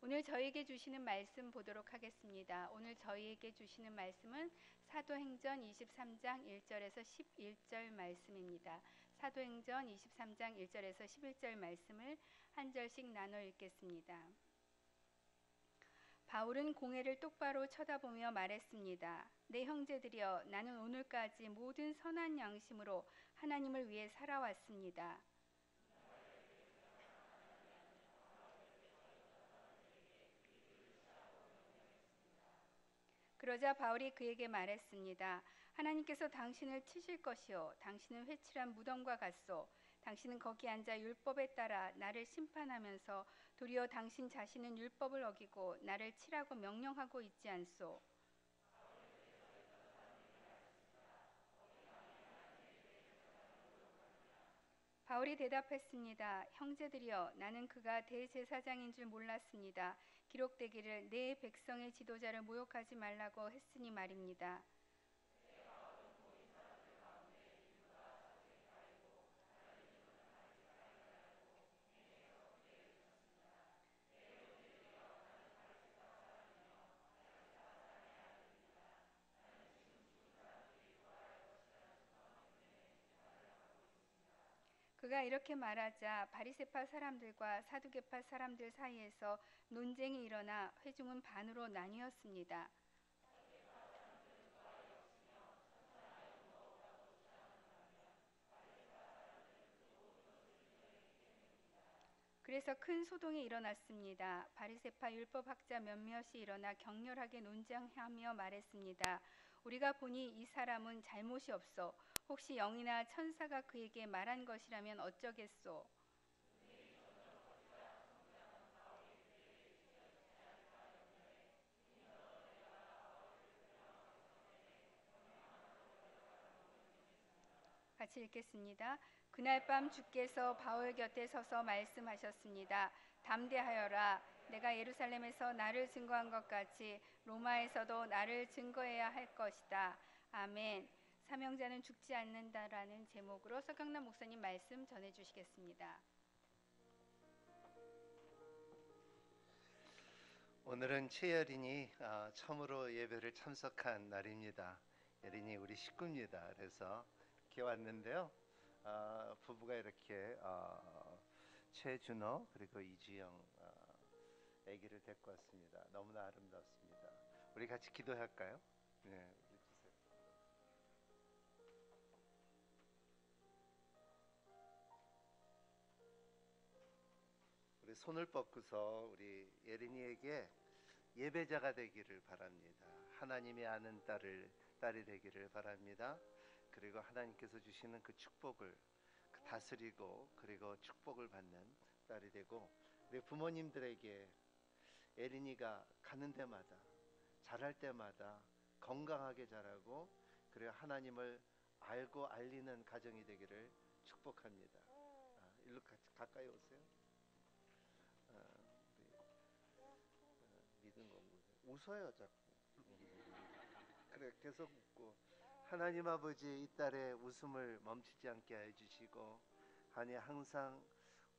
오늘 저희에게 주시는 말씀 보도록 하겠습니다. 오늘 저희에게 주시는 말씀은 사도행전 23장 1절에서 11절 말씀입니다. 사도행전 23장 1절에서 11절 말씀을 한 절씩 나눠 읽겠습니다. 바울은 공회를 똑바로 쳐다보며 말했습니다. 내 형제들이여, 나는 오늘까지 모든 선한 양심으로 하나님을 위해 살아왔습니다. 그러자 바울이 그에게 말했습니다. 하나님께서 당신을 치실 것이요, 당신은 회칠한 무덤과 같소. 당신은 거기 앉아 율법에 따라 나를 심판하면서 도리어 당신 자신은 율법을 어기고 나를 치라고 명령하고 있지 않소. 바울이 대답했습니다. 형제들이여, 나는 그가 대제사장인 줄 몰랐습니다. 기록되기를 내 백성의 지도자를 모욕하지 말라고 했으니 말입니다. 그가 이렇게 말하자 바리새파 사람들과 사두개파 사람들 사이에서 논쟁이 일어나 회중은 반으로 나뉘었습니다. 그래서 큰 소동이 일어났습니다. 바리새파 율법학자 몇몇이 일어나 격렬하게 논쟁하며 말했습니다. 우리가 보니 이 사람은 잘못이 없어. 혹시 영이나 천사가 그에게 말한 것이라면 어쩌겠소? 같이 읽겠습니다. 그날 밤 주께서 바울 곁에 서서 말씀하셨습니다. 담대하여라. 내가 예루살렘에서 나를 증거한 것 같이 로마에서도 나를 증거해야 할 것이다. 아멘. 사명자는 죽지 않는다라는 제목으로 서경남 목사님 말씀 전해주시겠습니다. 오늘은 최여린이 처음으로 예배를 참석한 날입니다. 여린이 우리 식구입니다. 그래서 이렇게 왔는데요. 부부가 이렇게 최준호 그리고 이주영 아기를 데리고 왔습니다. 너무나 아름답습니다. 우리 같이 기도할까요? 네, 주세요. 우리 손을 뻗고서 우리 예린이에게 예배자가 되기를 바랍니다. 하나님이 아는 딸이 되기를 바랍니다. 그리고 하나님께서 주시는 그 축복을 다스리고 그리고 축복을 받는 딸이 되고, 우리 부모님들에게 예린이가 가는 데마다 자랄 때마다 건강하게 자라고 그리고 하나님을 알고 알리는 가정이 되기를 축복합니다. 일로 가까이 오세요. 믿은 거 웃어요 자꾸. 그래 계속 웃고, 하나님 아버지 이 딸의 웃음을 멈추지 않게 해주시고 아니 항상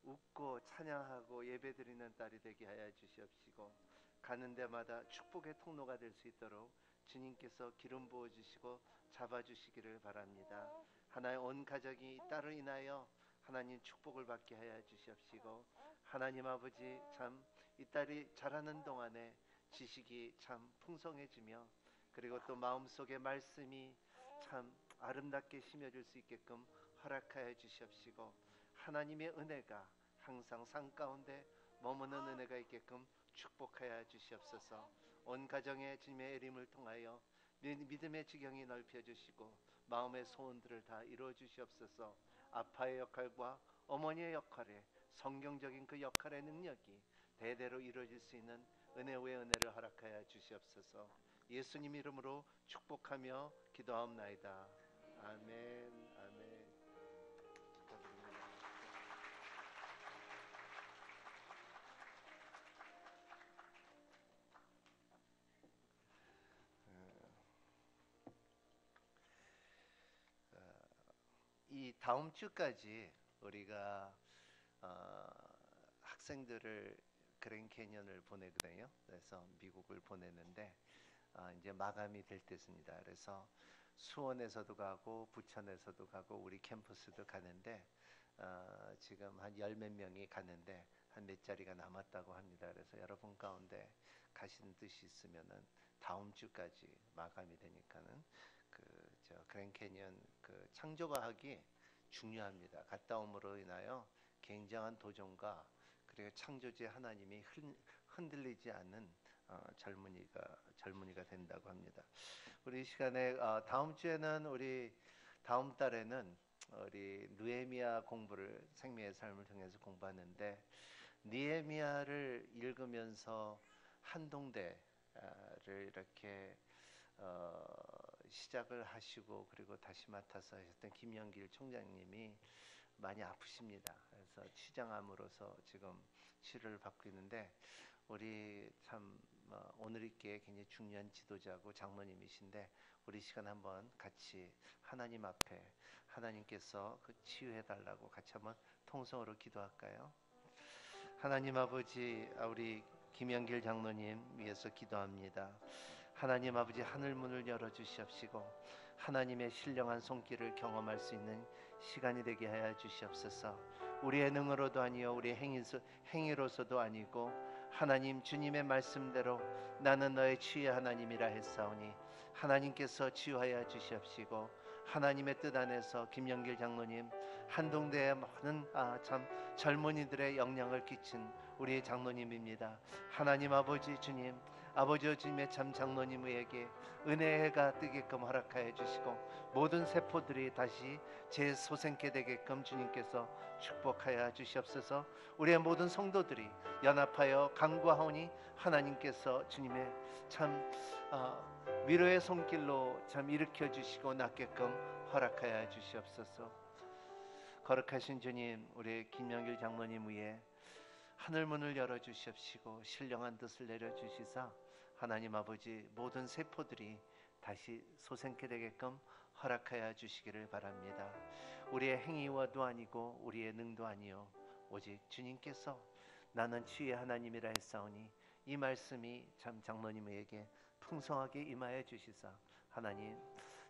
웃고 찬양하고 예배드리는 딸이 되게 하여 주시옵시고, 가는 데마다 축복의 통로가 될 수 있도록 주님께서 기름 부어주시고 잡아주시기를 바랍니다. 하나의 온 가족이 이 딸을 인하여 하나님 축복을 받게 하여 주시옵시고, 하나님 아버지 참 이 딸이 자라는 동안에 지식이 참 풍성해지며 그리고 또 마음속에 말씀이 참 아름답게 심어질 수 있게끔 허락하여 주시옵시고, 하나님의 은혜가 항상 산 가운데 머무는 은혜가 있게끔 축복하여 주시옵소서. 온 가정의 주님의 애림을 통하여 믿음의 지경이 넓혀 주시고 마음의 소원들을 다 이루어 주시옵소서. 아빠의 역할과 어머니의 역할에 성경적인 그 역할의 능력이 대대로 이루어질 수 있는 은혜 위에 은혜를 허락하여 주시옵소서. 예수님 이름으로 축복하며 기도하옵나이다. 아멘. 아멘. 축하드립니다. 이 다음 주까지 우리가 학생들을 그랜 캐년을 보내거든요. 그래서 미국을 보내는데 이제 마감이 될 때입니다. 그래서 수원에서도 가고 부천에서도 가고 우리 캠퍼스도 가는데 지금 한 열 몇 명이 가는데 한 몇 자리가 남았다고 합니다. 그래서 여러분 가운데 가시는 뜻이 있으면은 다음 주까지 마감이 되니까는 저 그랜 캐니언 창조과학이 중요합니다. 갔다 옴으로 인하여 굉장한 도전과 그리고 창조주의 하나님이 흔들리지 않는 젊은이가 된다고 합니다. 우리 이 시간에 다음 주에는 다음 달에는 우리 느헤미야 공부를 생명의 삶을 통해서 공부하는데 느헤미야를 읽으면서 한동대를 이렇게 시작을 하시고 그리고 다시 맡아서 하셨던 김영길 총장님이 많이 아프십니다. 그래서 취장암으로서 지금 치료를 받고 있는데 우리 참 오늘 있기에 굉장히 중요한 지도자고 장로님이신데 우리 시간 한번 같이 하나님 앞에 하나님께서 치유해 달라고 같이 한번 통성으로 기도할까요? 하나님 아버지, 우리 김영길 장로님 위해서 기도합니다. 하나님 아버지, 하늘 문을 열어 주시옵시고 하나님의 신령한 손길을 경험할 수 있는 시간이 되게 하여 주시옵소서. 우리의 능으로도 아니요 우리의 행위로서도 아니고 하나님 주님의 말씀대로 나는 너의 치유의 하나님이라 했사오니 하나님께서 치유하여 주시옵시고 하나님의 뜻 안에서 김영길 장로님 한동대의 많은 참 젊은이들의 영향을 끼친 우리의 장로님입니다. 하나님 아버지 주님, 아버지 주님의 참 장로님에게 은혜의 해가 뜨게끔 허락하여 주시고 모든 세포들이 다시 재소생케 되게끔 주님께서 축복하여 주시옵소서. 우리의 모든 성도들이 연합하여 간구하오니 하나님께서 주님의 참 위로의 손길로 참 일으켜 주시고 낫게끔 허락하여 주시옵소서. 거룩하신 주님, 우리 김영길 장로님 위에 하늘 문을 열어 주시옵시고 신령한 뜻을 내려 주시사 하나님 아버지 모든 세포들이 다시 소생케 되게끔 허락하여 주시기를 바랍니다. 우리의 행위와도 아니고 우리의 능도 아니요 오직 주님께서 나는 치유의 하나님이라 했사오니 이 말씀이 참 장로님에게 풍성하게 임하여 주시사 하나님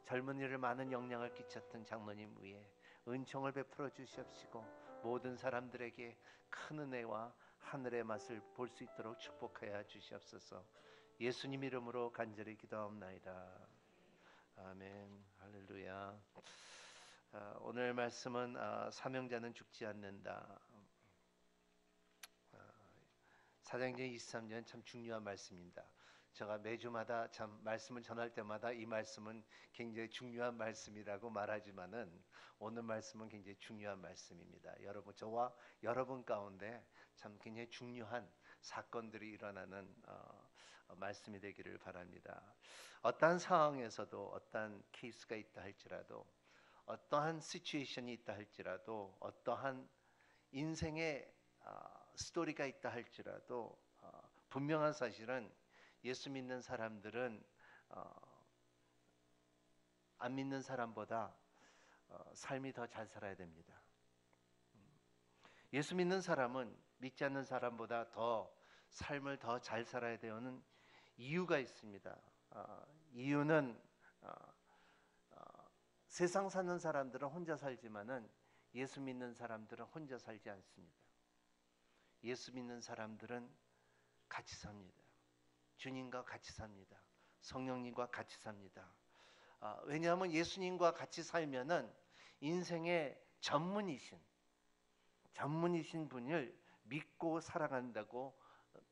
젊은이를 많은 영향을 끼쳤던 장로님 위에 은총을 베풀어 주시옵시고 모든 사람들에게 큰 은혜와 하늘의 맛을 볼 수 있도록 축복하여 주시옵소서. 예수님 이름으로 간절히 기도하옵나이다. 아멘. 할렐루야. 오늘 말씀은 사명자는 죽지 않는다. 사도행전 23년 참 중요한 말씀입니다. 제가 매주마다 참 말씀을 전할 때마다 이 말씀은 굉장히 중요한 말씀이라고 말하지만은 오늘 말씀은 굉장히 중요한 말씀입니다. 여러분, 저와 여러분 가운데 참 굉장히 중요한 사건들이 일어나는 말씀이 되기를 바랍니다. 어떠한 상황에서도 어떠한 케이스가 있다 할지라도 어떠한 시츄에이션이 있다 할지라도 어떠한 인생의 스토리가 있다 할지라도 분명한 사실은 예수 믿는 사람들은 안 믿는 사람보다 삶이 더 잘 살아야 됩니다. 예수 믿는 사람은 믿지 않는 사람보다 더 삶을 더 잘 살아야 되는 이유가 있습니다. 이유는 세상 사는 사람들은 혼자 살지만은 예수 믿는 사람들은 혼자 살지 않습니다. 예수 믿는 사람들은 같이 삽니다. 주님과 같이 삽니다. 성령님과 같이 삽니다. 왜냐하면 예수님과 같이 살면은 인생의 전문이신 분을 믿고 살아간다고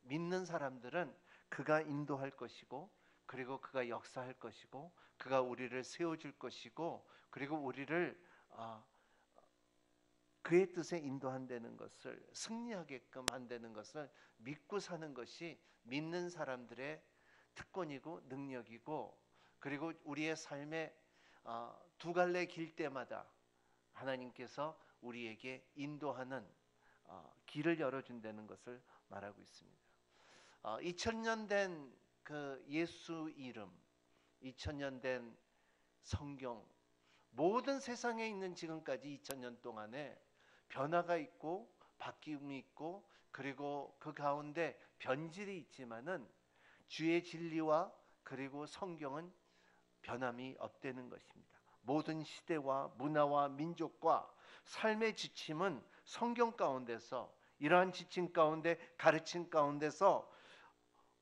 믿는 사람들은 그가 인도할 것이고 그리고 그가 역사할 것이고 그가 우리를 세워줄 것이고 그리고 우리를 그의 뜻에 인도한다는 것을 승리하게끔 한다는 것을 믿고 사는 것이 믿는 사람들의 특권이고 능력이고 그리고 우리의 삶의 두 갈래 길 때마다 하나님께서 우리에게 인도하는 길을 열어준다는 것을 말하고 있습니다. 2000년 된 그 예수 이름, 2000년 된 성경, 모든 세상에 있는 지금까지 2000년 동안에 변화가 있고 바뀜이 있고 그리고 그 가운데 변질이 있지만은 주의 진리와 그리고 성경은 변함이 없다는 것입니다. 모든 시대와 문화와 민족과 삶의 지침은 성경 가운데서, 이러한 지침 가운데, 가르침 가운데서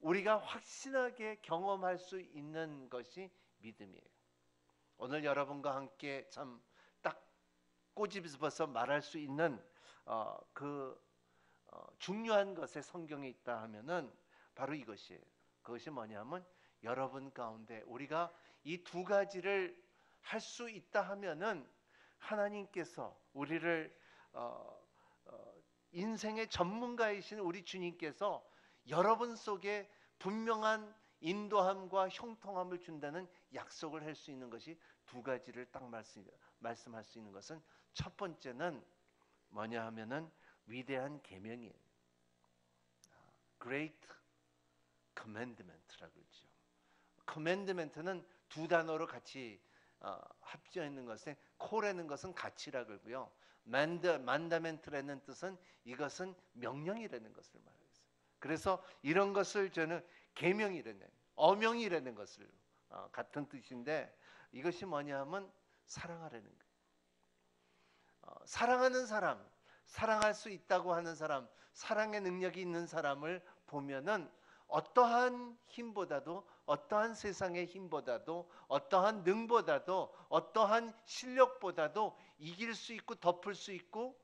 우리가 확신하게 경험할 수 있는 것이 믿음이에요. 오늘 여러분과 함께 참 딱 꼬집어서 말할 수 있는 중요한 것에 성경에 있다 하면은 바로 이것이에요. 그것이 뭐냐면 여러분 가운데 우리가 이 두 가지를 할 수 있다 하면은 하나님께서 우리를 인생의 전문가이신 우리 주님께서 여러분 속에 분명한 인도함과 형통함을 준다는 약속을 할 수 있는 것이 두 가지를 딱 말씀할 수 있는 것은, 첫 번째는 뭐냐 하면은 위대한 계명이에요. Great Commandment라고 그러죠. Commandment는 두 단어로 같이 합쳐 있는 것에, 코라는 것은 가치라 그러고요. 만다멘트라는 뜻은 이것은 명령이라는 것을 말해요. 그래서 이런 것을 저는 계명이라는, 어명이라는 것을 같은 뜻인데, 이것이 뭐냐면 사랑하라는 거예요. 사랑하는 사람, 사랑할 수 있다고 하는 사람, 사랑의 능력이 있는 사람을 보면은 어떠한 힘보다도, 어떠한 세상의 힘보다도, 어떠한 능보다도, 어떠한 실력보다도 이길 수 있고 덮을 수 있고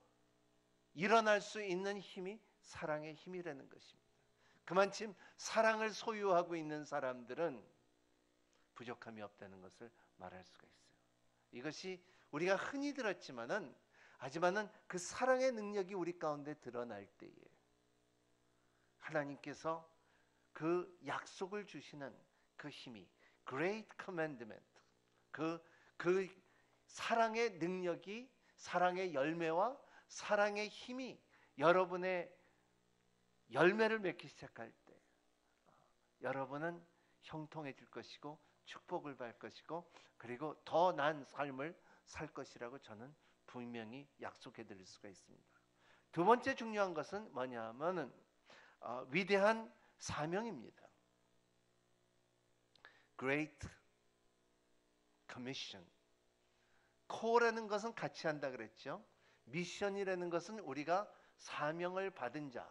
일어날 수 있는 힘이 사랑의 힘이라는 것입니다. 그만큼 사랑을 소유하고 있는 사람들은 부족함이 없다는 것을 말할 수가 있어요. 이것이 우리가 흔히 들었지만은, 하지만은 그 사랑의 능력이 우리 가운데 드러날 때에 하나님께서 그 약속을 주시는 그 힘이, Great Commandment, 그 사랑의 능력이, 사랑의 열매와 사랑의 힘이 여러분의 열매를 맺기 시작할 때 여러분은 형통해질 것이고 축복을 받을 것이고, 그리고 더 나은 삶을 살 것이라고 저는 분명히 약속해 드릴 수가 있습니다. 두 번째 중요한 것은 뭐냐 하면은 위대한 사명입니다. Great Commission. Call라는 것은 같이 한다 그랬죠. 미션이라는 것은 우리가 사명을 받은 자.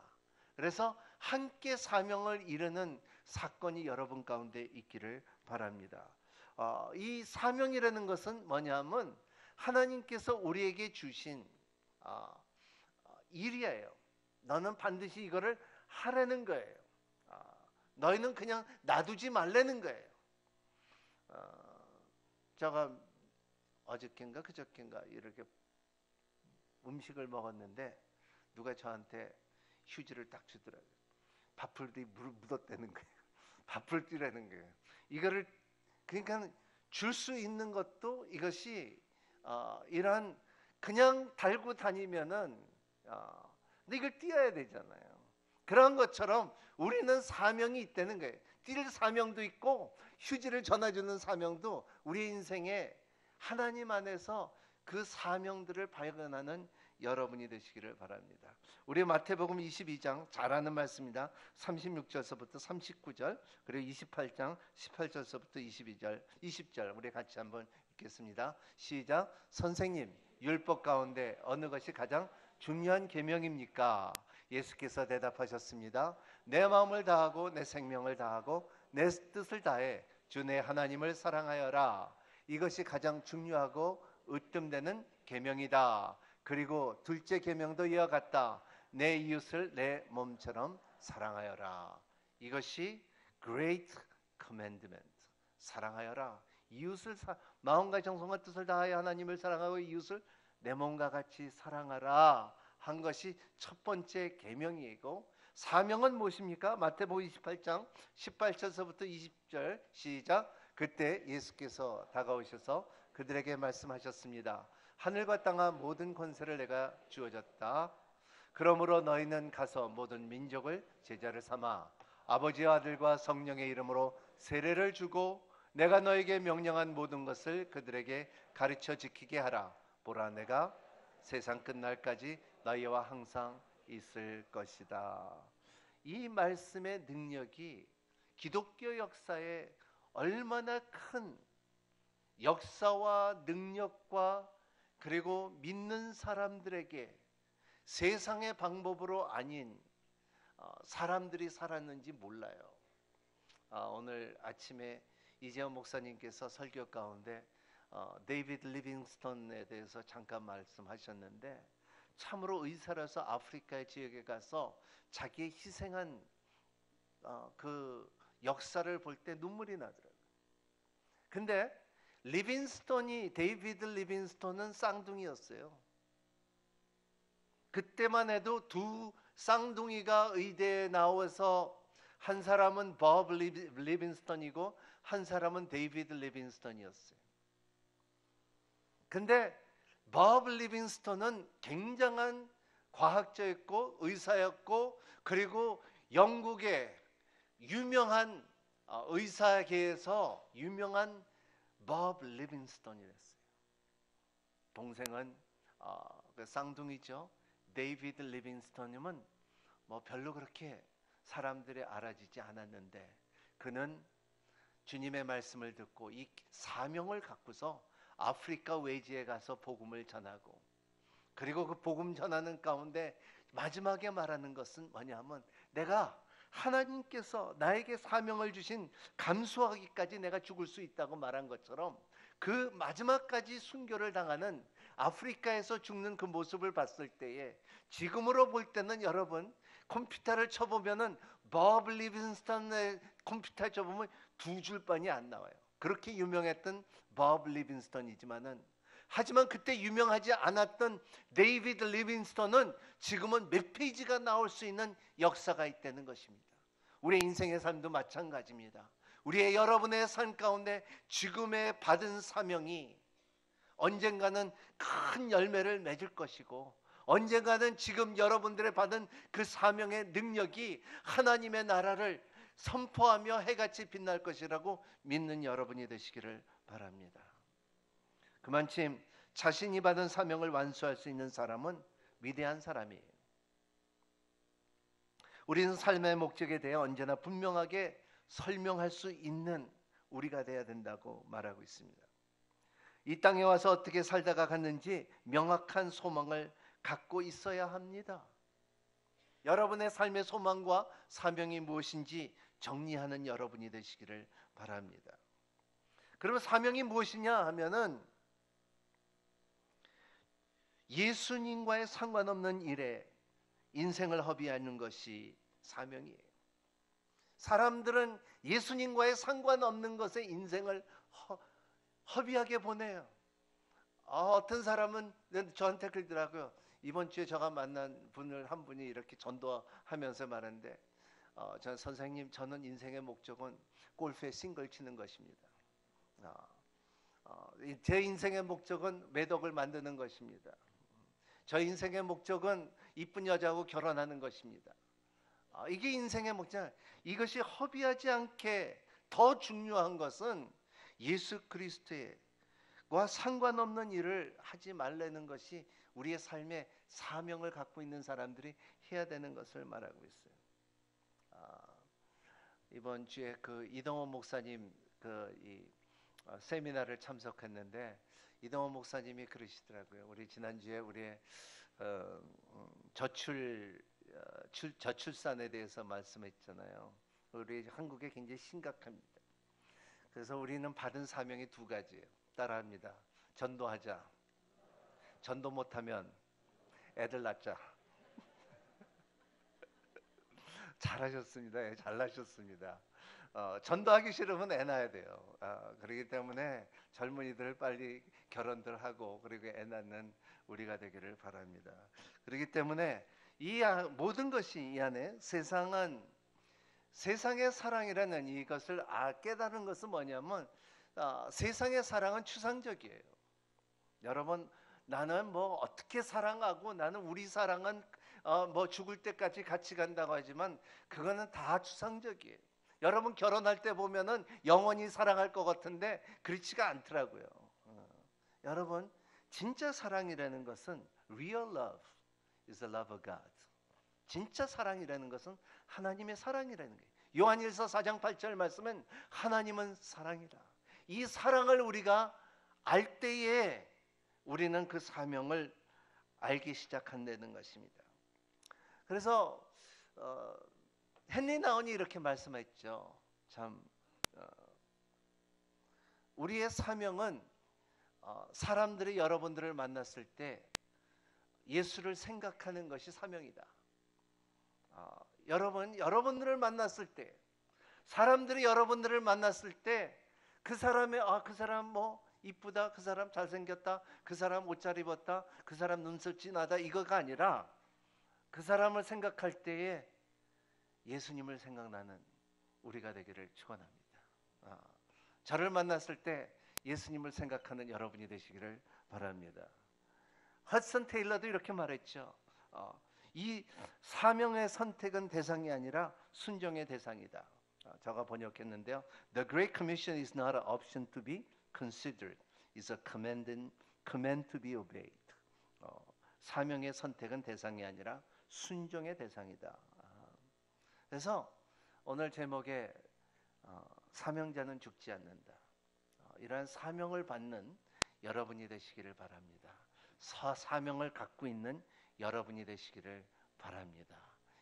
그래서 함께 사명을 이루는 사건이 여러분 가운데 있기를 바랍니다. 이 사명이라는 것은 뭐냐면 하나님께서 우리에게 주신 일이에요. 너는 반드시 이거를 하라는 거예요. 너희는 그냥 놔두지 말라는 거예요. 제가 어저께인가 그저께인가 이렇게 음식을 먹었는데 누가 저한테 휴지를 딱 주더라고요. 밥풀이 물을 묻었다는 거예요. 밥풀이라는 거예요. 이거를 그러니까 줄 수 있는 것도 이것이 이러한 그냥 달고 다니면은 근데 이걸 띄어야 되잖아요. 그런 것처럼 우리는 사명이 있다는 거예요. 뛸 사명도 있고 휴지를 전해주는 사명도 우리 인생에 하나님 안에서 그 사명들을 발견하는 여러분이 되시기를 바랍니다. 우리 마태복음 22장 잘 아는 말씀입니다. 36절서부터 39절, 그리고 28장 18절서부터 22절, 20절 우리 같이 한번 읽겠습니다. 시작. 선생님, 율법 가운데 어느 것이 가장 중요한 계명입니까? 예수께서 대답하셨습니다. 내 마음을 다하고 내 생명을 다하고 내 뜻을 다해 주 내 하나님을 사랑하여라. 이것이 가장 중요하고 으뜸되는 계명이다. 그리고 둘째 계명도 이와 같다. 내 이웃을 내 몸처럼 사랑하여라. 이것이 Great Commandment. 사랑하여라. 이웃을 마음과 정성과 뜻을 다하여 하나님을 사랑하고 이웃을 내 몸과 같이 사랑하라 한 것이 첫 번째 계명이고, 사명은 무엇입니까? 마태복음 28장 18절서부터 20절 시작. 그때 예수께서 다가오셔서 그들에게 말씀하셨습니다. 하늘과 땅과 모든 권세를 내가 주어졌다. 그러므로 너희는 가서 모든 민족을 제자를 삼아 아버지와 아들과 성령의 이름으로 세례를 주고 내가 너에게 명령한 모든 것을 그들에게 가르쳐 지키게 하라. 보라, 내가 세상 끝날까지 너희와 항상 있을 것이다. 이 말씀의 능력이 기독교 역사에 얼마나 큰 역사와 능력과 그리고 믿는 사람들에게 세상의 방법으로 아닌 사람들이 살았는지 몰라요. 오늘 아침에 이재원 목사님께서 설교 가운데 데이비드 리빙스턴에 대해서 잠깐 말씀하셨는데 참으로 의사라서 아프리카의 지역에 가서 자기의 희생한 그 역사를 볼 때 눈물이 나더라고요. 근데 데이비드 리빙스턴은 쌍둥이였어요. 그때만 해도 두 쌍둥이가 의대에 나와서 한 사람은 법 리빙스턴이고 한 사람은 데이비드 리빙스턴이었어요. 근데 법 리빙스턴은 굉장한 과학자였고 의사였고 그리고 영국의 유명한 의사계에서 유명한 법 리빙스턴이었어요. 동생은 그 쌍둥이죠. 데이비드 리빙스턴님은 뭐 별로 그렇게 사람들이 알아지지 않았는데 그는 주님의 말씀을 듣고 이 사명을 갖고서 아프리카 외지에 가서 복음을 전하고 그리고 그 복음 전하는 가운데 마지막에 말하는 것은 뭐냐면 내가 하나님께서 나에게 사명을 주신 감수하기까지 내가 죽을 수 있다고 말한 것처럼 그 마지막까지 순교를 당하는 아프리카에서 죽는 그 모습을 봤을 때에 지금으로 볼 때는 여러분 컴퓨터를 쳐보면은 법 리빙스턴의 컴퓨터 쳐보면 두 줄반이 안 나와요. 그렇게 유명했던 법 리빙스턴이지만은 하지만 그때 유명하지 않았던 데이비드 리빙스턴은 지금은 몇 페이지가 나올 수 있는 역사가 있다는 것입니다. 우리의 인생의 삶도 마찬가지입니다. 우리의 여러분의 삶 가운데 지금의 받은 사명이 언젠가는 큰 열매를 맺을 것이고 언젠가는 지금 여러분들의 받은 그 사명의 능력이 하나님의 나라를 선포하며 해같이 빛날 것이라고 믿는 여러분이 되시기를 바랍니다. 그만큼 자신이 받은 사명을 완수할 수 있는 사람은 위대한 사람이에요. 우리는 삶의 목적에 대해 언제나 분명하게 설명할 수 있는 우리가 돼야 된다고 말하고 있습니다. 이 땅에 와서 어떻게 살다가 갔는지 명확한 소망을 갖고 있어야 합니다. 여러분의 삶의 소망과 사명이 무엇인지 정리하는 여러분이 되시기를 바랍니다. 그러면 사명이 무엇이냐 하면은 예수님과의 상관없는 일에 인생을 허비하는 것이 사명이에요. 사람들은 예수님과의 상관없는 것에 인생을 허비하게 보내요. 어떤 사람은 저한테 그러더라고요. 이번 주에 제가 만난 분을 한 분이 이렇게 전도하면서 말하는데 전 선생님 저는 인생의 목적은 골프에 싱글 치는 것입니다. 제 인생의 목적은 매덕을 만드는 것입니다. 저 인생의 목적은 이쁜 여자하고 결혼하는 것입니다. 이게 인생의 목적. 이것이 허비하지 않게 더 중요한 것은 예수 그리스도와 상관없는 일을 하지 말라는 것이 우리의 삶의 사명을 갖고 있는 사람들이 해야 되는 것을 말하고 있어요. 이번 주에 그 이동원 목사님 세미나를 참석했는데 이동원 목사님이 그러시더라고요. 우리 지난주에 우리의 저출산에 대해서 말씀했잖아요. 우리 한국에 굉장히 심각합니다. 그래서 우리는 받은 사명이 두 가지예요. 따라합니다. 전도하자. 전도 못하면 애들 낳자. 잘하셨습니다. 잘나셨습니다. 전도하기 싫으면 애 낳아야 돼요. 그렇기 때문에 젊은이들 빨리 결혼들 하고 그리고 애 낳는 우리가 되기를 바랍니다. 그렇기 때문에 이 모든 것이 이 안에 세상의 사랑이라는 이것을 깨달은 것은 뭐냐면 세상의 사랑은 추상적이에요. 여러분 나는 뭐 어떻게 사랑하고 나는 우리 사랑은 뭐 죽을 때까지 같이 간다고 하지만 그거는 다 추상적이에요. 여러분 결혼할 때 보면은 영원히 사랑할 것 같은데 그렇지가 않더라고요. 여러분 진짜 사랑이라는 것은 real love is the love of God. 진짜 사랑이라는 것은 하나님의 사랑이라는 거예요. 요한일서 4장 8절 말씀은 하나님은 사랑이다. 이 사랑을 우리가 알 때에 우리는 그 사명을 알기 시작한다는 것입니다. 그래서 헨리 나운이 이렇게 말씀했죠. 참 우리의 사명은 사람들이 여러분들을 만났을 때 예수를 생각하는 것이 사명이다. 여러분들을 만났을 때, 사람들이 여러분들을 만났을 때 그 사람의 그 사람 뭐 이쁘다, 그 사람 잘생겼다, 그 사람 옷 잘 입었다, 그 사람 눈썹 진하다, 이거가 아니라 그 사람을 생각할 때에 예수님을 생각나는 우리가 되기를 축원합니다. 저를 만났을 때 예수님을 생각하는 여러분이 되시기를 바랍니다. 허슨 테일러도 이렇게 말했죠. 이 사명의 선택은 대상이 아니라 순종의 대상이다. 제가 번역했는데요. The Great Commission is not an option to be considered. It's a command to be obeyed. 사명의 선택은 대상이 아니라 순종의 대상이다. 그래서 오늘 제목에 사명자는 죽지 않는다. 이러한 사명을 받는 여러분이 되시기를 바랍니다. 사명을 갖고 있는 여러분이 되시기를 바랍니다.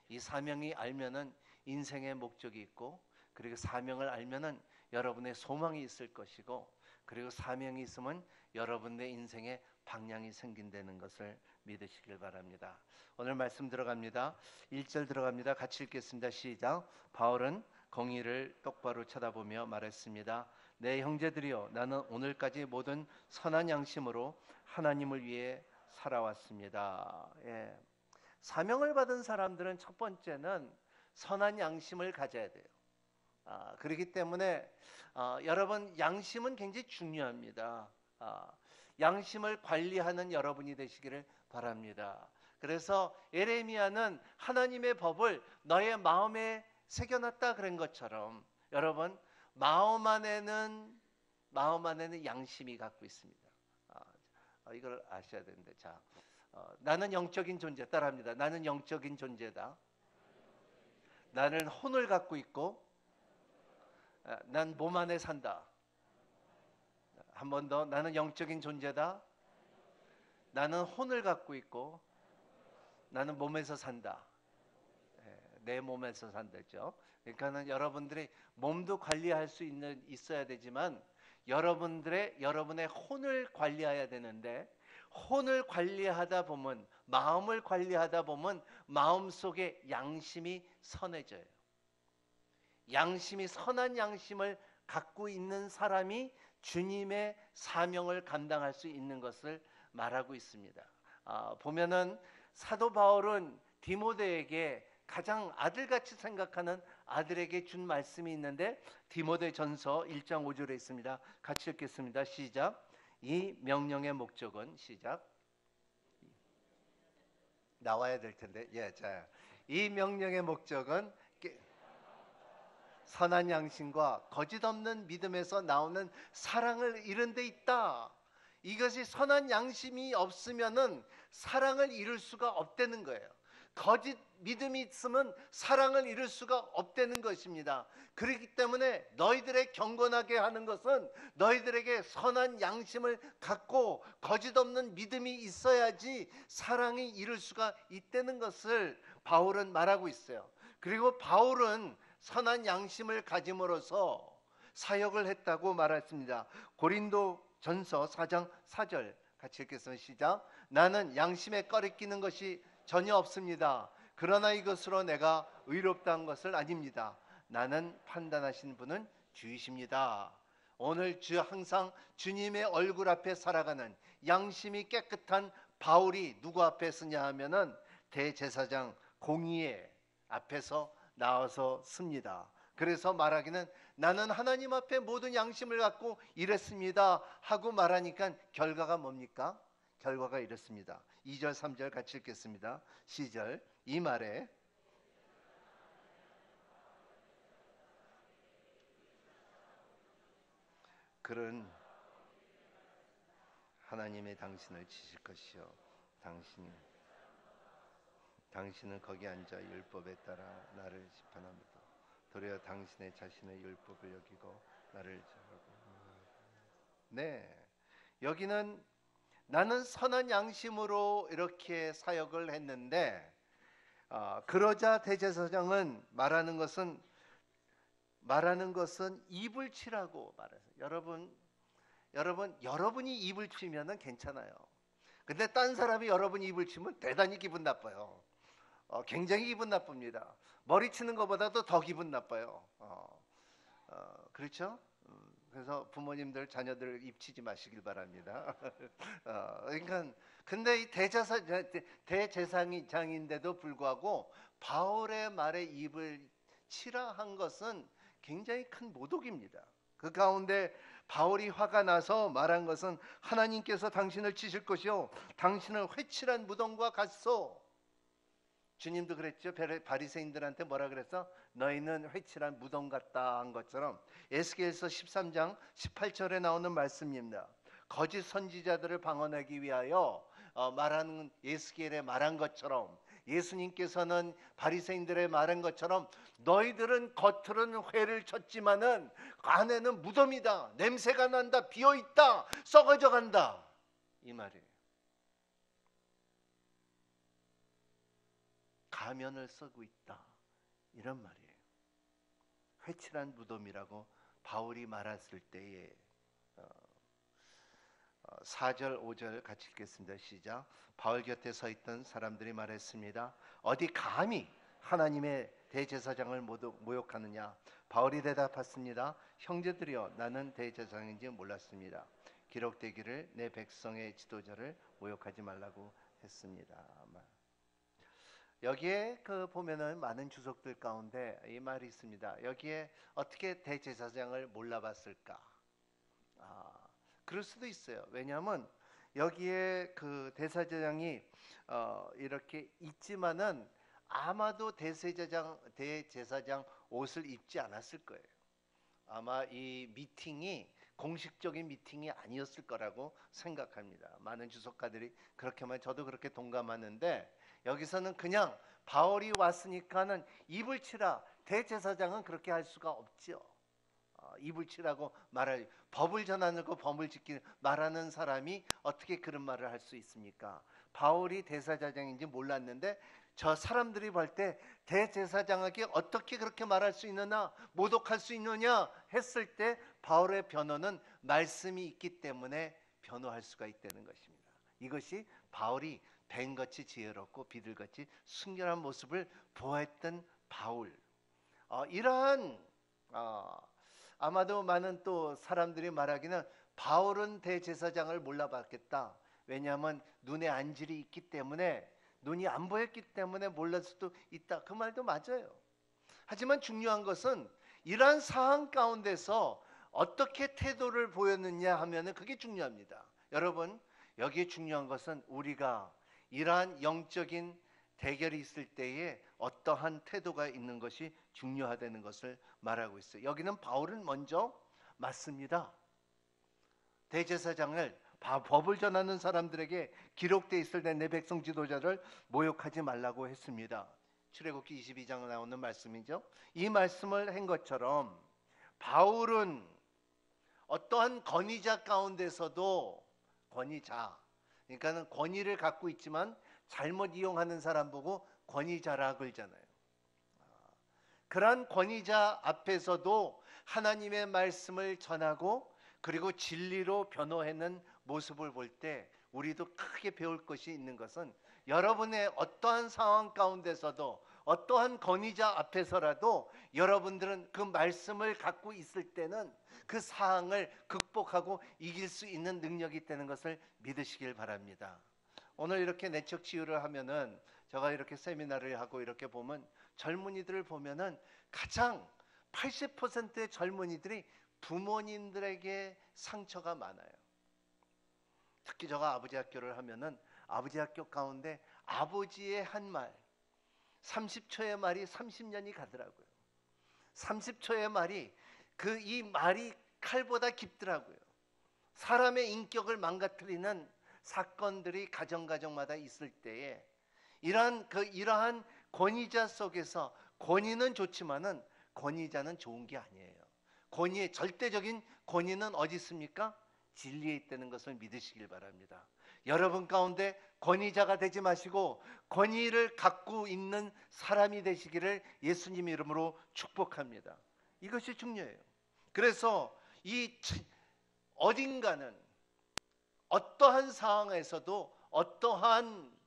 이 사명이 알면은 인생의 목적이 있고, 그리고 사명을 알면은 여러분의 소망이 있을 것이고, 그리고 사명이 있으면 여러분의 인생에 방향이 생긴다는 것을 믿으시길 바랍니다. 오늘 말씀 들어갑니다. 1절 들어갑니다. 같이 읽겠습니다. 시작. 바울은 공의를 똑바로 쳐다보며 말했습니다. 내 형제들이여, 나는 오늘까지 모든 선한 양심으로 하나님을 위해 살아왔습니다. 사명을 받은 사람들은 첫 번째는 선한 양심을 가져야 돼요. 그렇기 때문에 여러분, 양심은 굉장히 중요합니다. 양심을 관리하는 여러분이 되시기를 바랍니다. 그래서 예레미야는 하나님의 법을 너의 마음에 새겨놨다 그런 것처럼 여러분, 마음 안에는 양심이 갖고 있습니다. 이걸 아셔야 되는데, 자, 나는 영적인 존재, 따라합니다. 나는 영적인 존재다. 나는 혼을 갖고 있고, 난 몸 안에 산다. 한 번 더, 나는 영적인 존재다. 나는 혼을 갖고 있고, 나는 몸에서 산다. 내 몸에서 산다죠. 그러니까는 여러분들이 몸도 관리할 수 있어야 되지만 여러분의 혼을 관리해야 되는데, 혼을 관리하다 보면, 마음을 관리하다 보면 마음속에 양심이 선해져요. 양심이 선한 양심을 갖고 있는 사람이 주님의 사명을 감당할 수 있는 것을 말하고 있습니다. 보면은 사도 바울은 디모데에게 가장 아들같이 생각하는 아들에게 준 말씀이 있는데, 디모데전서 1장 5절에 있습니다. 같이 읽겠습니다. 시작. 이 명령의 목적은, 시작, 나와야 될 텐데, 자, 이 명령의 목적은 선한 양심과 거짓 없는 믿음에서 나오는 사랑을 이룬 데 있다. 이것이 선한 양심이 없으면은 사랑을 이룰 수가 없다는 거예요. 거짓 믿음이 있으면 사랑을 이룰 수가 없다는 것입니다. 그렇기 때문에 너희들의 경건하게 하는 것은 너희들에게 선한 양심을 갖고 거짓 없는 믿음이 있어야지 사랑이 이룰 수가 있다는 것을 바울은 말하고 있어요. 그리고 바울은 선한 양심을 가짐으로써 사역을 했다고 말했습니다. 고린도전서 4장 4절 같이 읽겠습니다. 시작. 나는 양심에 꺼리끼는 것이 전혀 없습니다. 그러나 이것으로 내가 의롭다는 것을 아닙니다. 나는 판단하신 분은 주이십니다. 오늘 항상 주님의 얼굴 앞에 살아가는 양심이 깨끗한 바울이 누구 앞에 서냐 하면은 대제사장 공의의 앞에서 나와서 씁니다. 그래서 말하기는 나는 하나님 앞에 모든 양심을 갖고 일했습니다 하고 말하니까 결과가 뭡니까? 결과가 이렇습니다. 2절 3절 같이 읽겠습니다. 시절. 이 말에 그는 하나님의 당신을 치실 것이요 당신이 당신은 거기 앉아 율법에 따라 나를 심판하면서 도리어 당신의 자신의 율법을 여기고 나를 잘하고. 네, 여기는 나는 선한 양심으로 이렇게 사역을 했는데, 그러자 대제사장은 말하는 것은 입을 치라고 말해서, 여러분이 입을 치면은 괜찮아요. 근데 딴 사람이 여러분이 입을 치면 대단히 기분 나빠요. 굉장히 기분 나쁩니다. 머리 치는 것보다도 더 기분 나빠요. 그렇죠? 그래서 부모님들 자녀들 입치지 마시길 바랍니다. 그러니까 근데 이 대제사장인데도 불구하고 바울의 말에 입을 치라 한 것은 굉장히 큰 모독입니다. 그 가운데 바울이 화가 나서 말한 것은 하나님께서 당신을 치실 것이요 당신을 회칠한 무덤과 같소. 주님도 그랬죠. 바리새인들한테 뭐라 그랬어? 너희는 회칠한 무덤 같다 한 것처럼 에스겔서 13장 18절에 나오는 말씀입니다. 거짓 선지자들을 방언하기 위하여 말하는 에스겔에 말한 것처럼 예수님께서는 바리새인들의 말한 것처럼 너희들은 겉으로는 회를 쳤지만은 안에는 무덤이다. 냄새가 난다. 비어있다. 썩어져 간다. 이 말이에요. 가면을 쓰고 있다. 이런 말이에요. 회칠한 무덤이라고 바울이 말했을 때에 4절 5절 같이 읽겠습니다. 시작. 바울 곁에 서 있던 사람들이 말했습니다. 어디 감히 하나님의 대제사장을 모욕하느냐. 바울이 대답했습니다. 형제들이여 나는 대제사장인지 몰랐습니다. 기록되기를 내 백성의 지도자를 모욕하지 말라고 했습니다. 여기에 보면은 많은 주석들 가운데 이 말이 있습니다. 여기에 어떻게 대제사장을 몰라봤을까? 그럴 수도 있어요. 왜냐하면 여기에 그 대제사장이 이렇게 있지만은 아마도 대제사장 옷을 입지 않았을 거예요. 아마 이 미팅이 공식적인 미팅이 아니었을 거라고 생각합니다. 많은 주석가들이 그렇게 말, 저도 그렇게 동감하는데 여기서는 그냥 바울이 왔으니까는 입을 치라. 대제사장은 그렇게 할 수가 없죠. 입을 치라고 말할, 법을 전하고 법을 지키는 말하는 사람이 어떻게 그런 말을 할 수 있습니까? 바울이 대제사장인지 몰랐는데 저 사람들이 볼 때 대제사장에게 어떻게 그렇게 말할 수 있느냐, 모독할 수 있느냐 했을 때 바울의 변호는 말씀이 있기 때문에 변호할 수가 있다는 것입니다. 이것이 바울이 뱀같이 지혜롭고 비둘같이 순결한 모습을 보았던 바울. 이러한 아마도 많은 또 사람들이 말하기는 바울은 대제사장을 몰라봤겠다. 왜냐하면 눈에 안질이 있기 때문에, 눈이 안 보였기 때문에 몰랐을 수도 있다. 그 말도 맞아요. 하지만 중요한 것은 이러한 상황 가운데서 어떻게 태도를 보였느냐 하면은 그게 중요합니다. 여러분, 여기에 중요한 것은 우리가 이러한 영적인 대결이 있을 때에 어떠한 태도가 있는 것이 중요하다는 것을 말하고 있어요. 여기는 바울은 먼저 맞습니다. 대제사장을 법을 전하는 사람들에게 기록되어 있을 때 내 백성 지도자를 모욕하지 말라고 했습니다. 출애굽기 22장에 나오는 말씀이죠. 이 말씀을 한 것처럼 바울은 어떠한 권위자 가운데서도 그러니까는 권위를 갖고 있지만 잘못 이용하는 사람 보고 권위자라 그러잖아요. 그러한 권위자 앞에서도 하나님의 말씀을 전하고 그리고 진리로 변호하는 모습을 볼 때 우리도 크게 배울 것이 있는 것은 여러분의 어떠한 상황 가운데서도 어떠한 권위자 앞에서라도 여러분들은 그 말씀을 갖고 있을 때는 그 상황을 극복하고 이길 수 있는 능력이 있다는 것을 믿으시길 바랍니다. 오늘 이렇게 내적 치유를 하면은 제가 이렇게 세미나를 하고 이렇게 보면 젊은이들을 보면은 가장 80%의 젊은이들이 부모님들에게 상처가 많아요. 특히 제가 아버지 학교를 하면은 아버지 학교 가운데 아버지의 한 말, 30초의 말이 30년이 가더라고요. 30초의 말이 이 말이 칼보다 깊더라고요. 사람의 인격을 망가뜨리는 사건들이 가정마다 있을 때에 이러한 권위자 속에서 권위는 좋지만은 권위자는 좋은 게 아니에요. 권위의 절대적인 권위는 어디 있습니까? 진리에 있다는 것을 믿으시길 바랍니다. 여러분 가운데 권위자가 되지 마시고 권위를 갖고 있는 사람이 되시기를 예수님 이름으로 축복합니다. 이것이 중요해요. 그래서 어딘가는 어떠한 상황에서도, 어떠한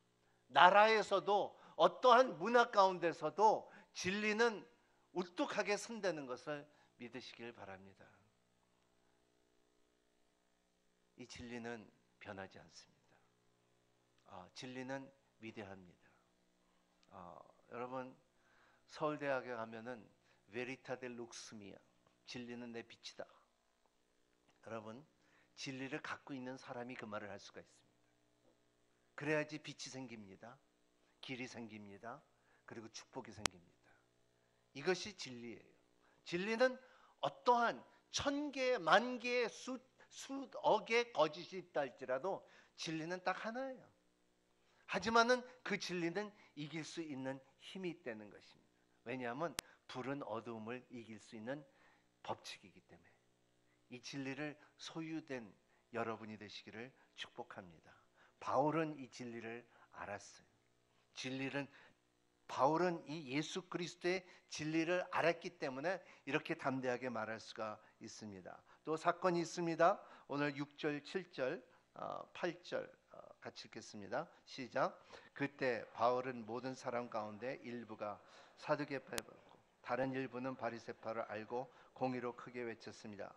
나라에서도, 어떠한 문화 가운데서도 진리는 우뚝하게 선다는 것을 믿으시길 바랍니다. 이 진리는 변하지 않습니다. 진리는 위대합니다. 여러분, 서울대학에 가면은 베리타데 룩스미아, 진리는 내 빛이다. 여러분, 진리를 갖고 있는 사람이 그 말을 할 수가 있습니다. 그래야지 빛이 생깁니다. 길이 생깁니다. 그리고 축복이 생깁니다. 이것이 진리예요. 진리는 어떠한 1000개, 10,000개, 수억의 거짓이 있다 할지라도 진리는 딱 하나예요. 하지만은 그 진리는 이길 수 있는 힘이 있다는 것입니다. 왜냐하면 불은 어두움을 이길 수 있는 법칙이기 때문에. 이 진리를 소유된 여러분이 되시기를 축복합니다. 바울은 이 진리를 알았어요. 바울은 이 예수 그리스도의 진리를 알았기 때문에 이렇게 담대하게 말할 수가 있습니다. 또 사건이 있습니다. 오늘 6절, 7절, 8절 같이 읽겠습니다. 시작. 그때 바울은 모든 사람 가운데 일부가 사두개파에 받고 다른 일부는 바리새파를 알고 공의로 크게 외쳤습니다.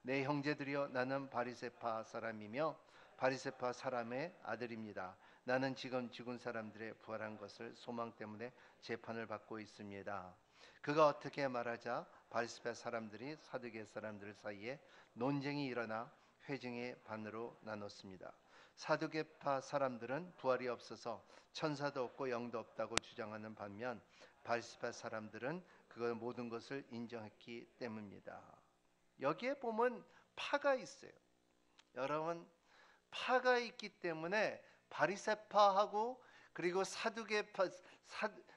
내 형제들이여, 나는 바리새파 사람이며 바리새파 사람의 아들입니다. 나는 지금 죽은 사람들의 부활한 것을 소망 때문에 재판을 받고 있습니다. 그가 어떻게 말하자 바리새파 사람들이 사두개 사람들 사이에 논쟁이 일어나 회중의 반으로 나눴습니다. 사두개파 사람들은 부활이 없어서 천사도 없고 영도 없다고 주장하는 반면 바리새파 사람들은 그 모든 것을 인정했기 때문입니다. 여기에 보면 파가 있어요. 여러분, 파가 있기 때문에 바리새파하고 그리고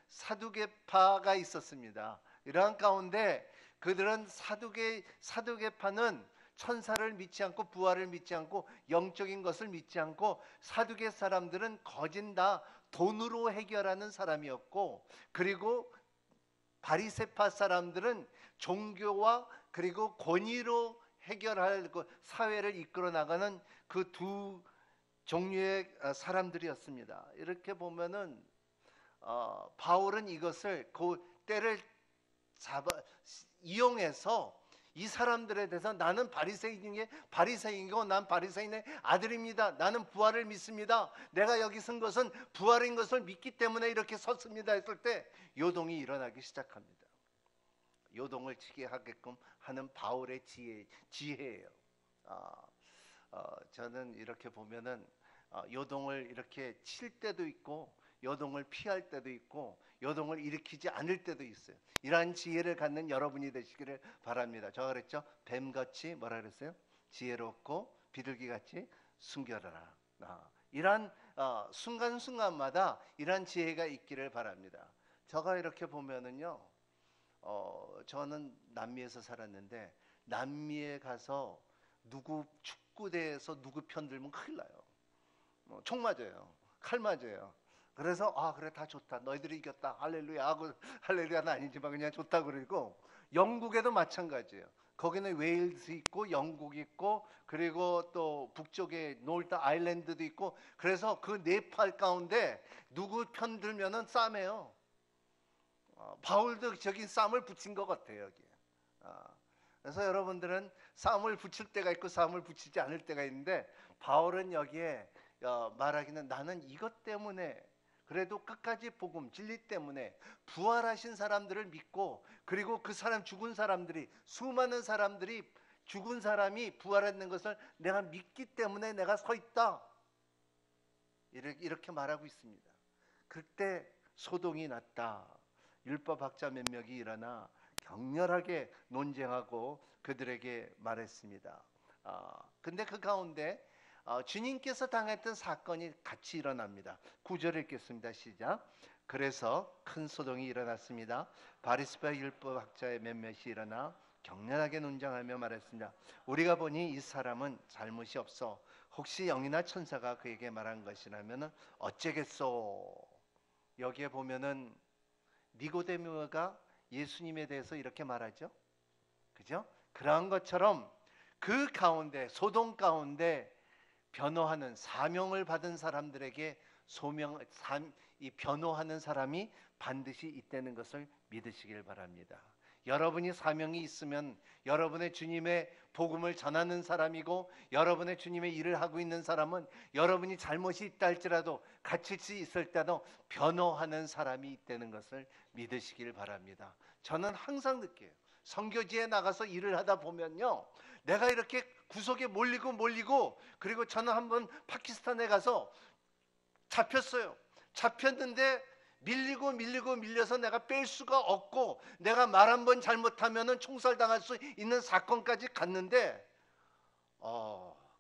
사두개파가 있었습니다. 이러한 가운데 그들은 사두개파는 천사를 믿지 않고 부활을 믿지 않고 영적인 것을 믿지 않고, 사두개 사람들은 거진 다 돈으로 해결하는 사람이었고, 그리고 바리새파 사람들은 종교와 그리고 권위로 해결할 사회를 이끌어 나가는 그 두 종류의 사람들이었습니다. 이렇게 보면은 바울은 이것을 그 때를 이용해서 이 사람들에 대해서 나는 바리새인 중에 바리새인이고 난 바리새인의 아들입니다. 나는 부활을 믿습니다. 내가 여기 선 것은 부활인 것을 믿기 때문에 이렇게 섰습니다 했을 때 요동이 일어나기 시작합니다. 요동을 치게 하게끔 하는 바울의 지혜예요. 저는 이렇게 보면은 요동을 이렇게 칠 때도 있고 요동을 피할 때도 있고 요동을 일으키지 않을 때도 있어요. 이러한 지혜를 갖는 여러분이 되시기를 바랍니다. 제가 그랬죠? 뱀같이 뭐라 그랬어요? 지혜롭고 비둘기같이 숨겨라라. 이러한 순간순간마다 이러한 지혜가 있기를 바랍니다. 제가 이렇게 보면은요, 저는 남미에서 살았는데 남미에 가서 누구 축구대에서 누구 편 들면 큰일 나요. 총 맞아요. 칼 맞아요. 그래서 그래, 다 좋다, 너희들이 이겼다, 할렐루야 하고, 할렐루야는 아니지만 그냥 좋다 그러고, 영국에도 마찬가지예요. 거기는 웨일스 있고 영국 있고 그리고 또 북쪽에 놀트 아일랜드도 있고, 그래서 그 네팔 가운데 누구 편 들면은 싸매요. 바울도 저기 쌈을 붙인 것 같아요 여기. 그래서 여러분들은 쌈을 붙일 때가 있고 쌈을 붙이지 않을 때가 있는데, 바울은 여기에 말하기는 나는 이것 때문에 그래도 끝까지 복음 진리 때문에 부활하신 사람들을 믿고, 그리고 그 사람 죽은 사람들이, 수많은 사람들이 죽은 사람이 부활했는 것을 내가 믿기 때문에 내가 서 있다, 이렇게 말하고 있습니다. 그때 소동이 났다. 율법학자 몇 명이 일어나 격렬하게 논쟁하고 그들에게 말했습니다. 근데 그 가운데 주님께서 당했던 사건이 같이 일어납니다. 9절 읽겠습니다. 시작. 그래서 큰 소동이 일어났습니다. 바리새파 율법학자의 몇몇이 일어나 격렬하게 논쟁하며 말했습니다. 우리가 보니 이 사람은 잘못이 없어. 혹시 영이나 천사가 그에게 말한 것이라면 어째겠소? 여기에 보면은 니고데모가 예수님에 대해서 이렇게 말하죠. 그죠? 그러한 것처럼 그 가운데, 소동 가운데 변호하는, 사명을 받은 사람들에게 이 변호하는 사람이 반드시 있다는 것을 믿으시길 바랍니다. 여러분이 사명이 있으면 여러분의 주님의 복음을 전하는 사람이고, 여러분의 주님의 일을 하고 있는 사람은 여러분이 잘못이 있다 할지라도, 가출이 있을 때도 변호하는 사람이 있다는 것을 믿으시길 바랍니다. 저는 항상 느껴요. 선교지에 나가서 일을 하다 보면요, 내가 이렇게 구석에 몰리고, 그리고 저는 한번 파키스탄에 가서 잡혔어요. 잡혔는데 밀려서 내가 뺄 수가 없고, 내가 말 한 번 잘못하면은 총살당할 수 있는 사건까지 갔는데,